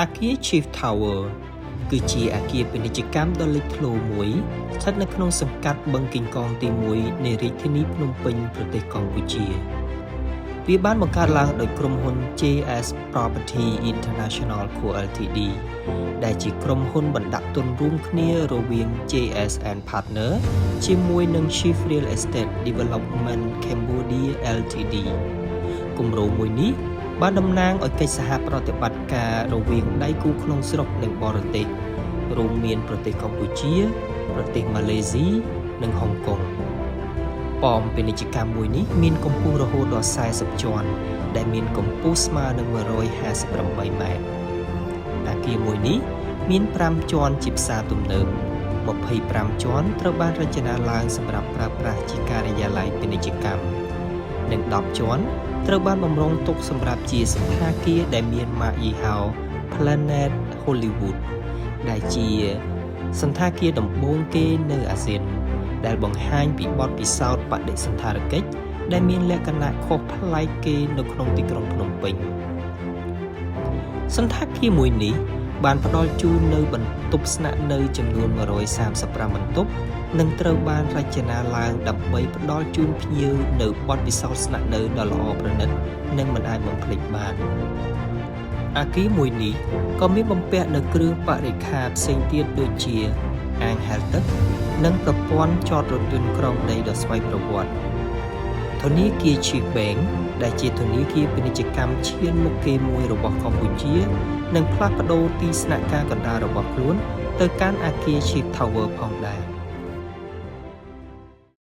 អាគារ Chief Tower គឺជាអាគារពាណិជ្ជកម្មដ៏លេចធ្លោមួយស្ថិតនៅក្នុងសង្កាត់បឹងកេងកងទី1នៃរាជធានីភ្នំពេញប្រទេសកម្ពុជាវាបានបង្កើតឡើងដោយក្រុមហ៊ុន JS Property International Co Ltd ដែលជាក្រុមហ៊ុនបណ្ដាក់ទុនរួមគ្នារវាង JS and Partner ជាមួយនឹង Chief Real Estate Development Cambodia Ltd គម្រោងមួយនេះបានតំណាងឲ្យកិច្ចសហប្រតិបត្តិការរវាងដៃគូក្នុងស្រុកនិងបរទេសរួមមានប្រទេសកម្ពុជាប្រទេសម៉ាឡេស៊ីនិងហុងកុងប៉មពាណិជ្ជកម្មមួយនេះមានកម្ពស់រហូតដល់40ជាន់ដែលមានកម្ពស់ស្មើនឹង158ម៉ែត្រអាគារមួយនេះមាន5ជាន់ជាផ្សារទំនើប25ជាន់ត្រូវបានរចនាឡើងសម្រាប់ប្រើប្រាស់ជាការិយាល័យពាណិជ្ជកម្មនិង10ជាន់ត្រូវបានបម្រុងទុកសម្រាប់ជាសណ្ឋាគារដែលមានម៉ាកយីហោ Planet Hollywood ដែលជាសណ្ឋាគារដំបូងគេនៅអាស៊ានដែលបង្ហាញពីបទពិសោធន៍បដិសណ្ឋារកិច្ចដែលមានលក្ខណៈខុសប្លែកគេនៅក្នុងទីក្រុងភ្នំពេញសណ្ឋាគារមួយនេះបានផ្ដល់ជូននៅបន្ទប់ស្នាក់នៅចំនួន135បន្ទប់និងត្រូវបានរចនាឡើងដើម្បីផ្ដល់ជូនភ្ញៀវនៅបទពិសោធន៍ស្នាក់នៅដ៏ល្អប្រណិតនិងមិនអាចបំភ្លេចបានអាគារមួយនេះក៏មានបំពាក់នូវគ្រឿងបរិក្ខារផ្សេងទៀតដូចជាអាងហែលទឹកនិងប្រព័ន្ធចតរថយន្តក្រុងដីដ៏ស្វ័យប្រវត្តិធនាគារ Chief Bank ដែលជាធនាគារពាណិជ្ជកម្មឈានមុខគេមួយរបស់កម្ពុជានឹងផ្លាស់ប្ដូរទីស្នាក់ការកណ្ដាលរបស់ខ្លួនទៅកាន់អាគារ Chief Tower ផងដែរ